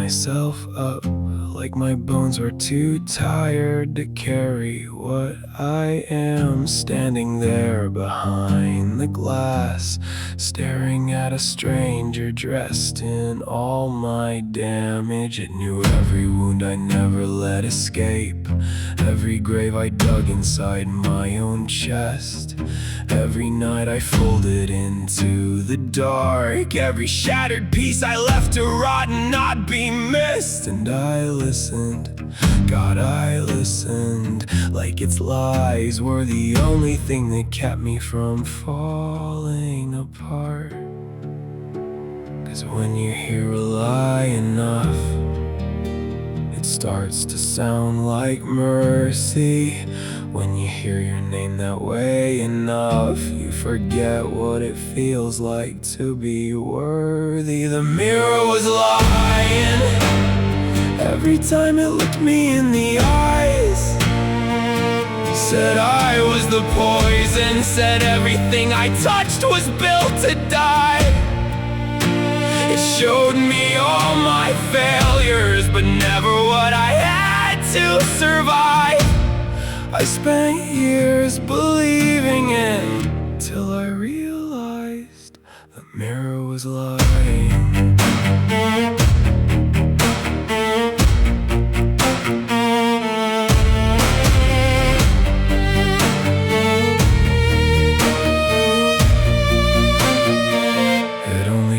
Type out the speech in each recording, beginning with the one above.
myself up, like my bones were too tired to carry what I am. Standing there behind the glass, staring at a stranger dressed in all my damage. It knew every wound I never let escape, every grave I dug inside my own chest, every night I folded into the dark, every shattered piece I left to rot and not be missed. And I listened, God, I listened, like its lies were the only thing that kept me from falling apart. 'Cause when you hear a lie enough, it starts to sound like mercy. When you hear your name that way enough, you forget what it feels like to be worthy. The mirror was lying every time it looked me in the eyes. Said I was the poison, said everything I touched was built to die. It showed me all my failures, but never what I had to survive. I spent years believing it, till I realized the mirror was lying.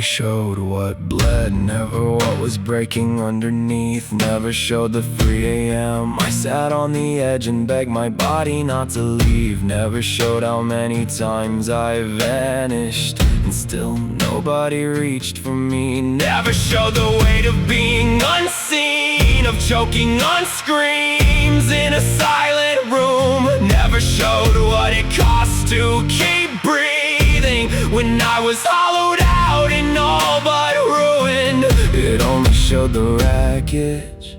Showed what bled, never what was breaking underneath. Never showed the 3 a.m. I sat on the edge and begged my body not to leave. Never showed how many times I vanished and still nobody reached for me. Never showed the weight of being unseen, of choking on screams in a silent room. Never showed what it cost to keep breathing when I was hollowed out and all but ruined. It only showed the wreckage,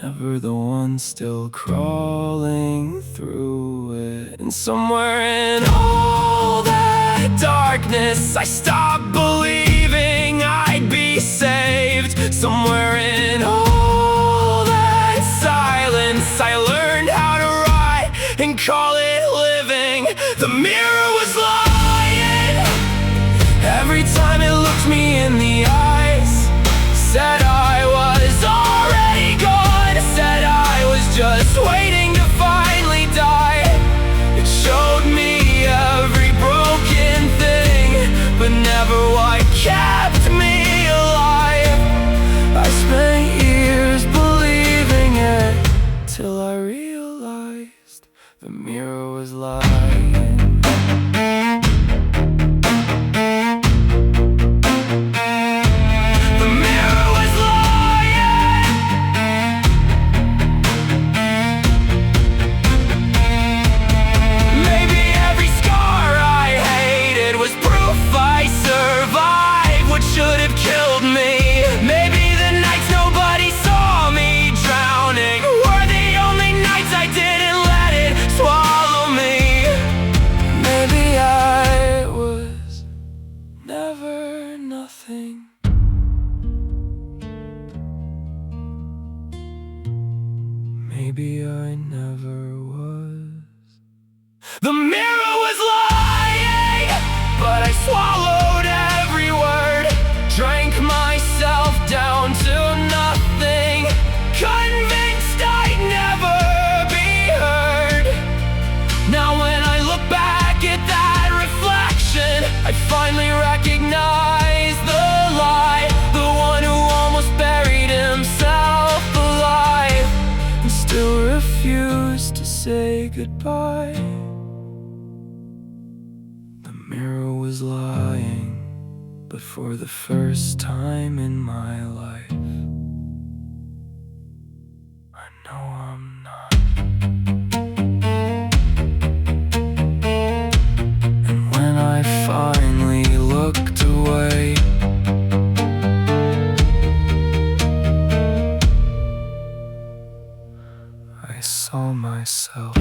never the one still crawling through it. And somewhere in all that darkness, I stopped believing I'd be saved. Somewhere in all that silence, I learned how to write and call it living. The mirror was lying every time it looked me in the eyes. Said I was already gone, said I was just waiting to finally die. It showed me every broken thing, but never what kept me alive. I spent years believing it, till I realized the mirror was lying. Maybe I never was. The mirror was lying, but I swallowed every word, drank myself down to nothing, convinced I'd never be heard. Now when I look back at that reflection, I finally recognize the lie, the one who almost buried himself alive, still refuse to say goodbye. The mirror was lying, but for the first time in my life, I know I'm not. And when I finally looked away, I saw myself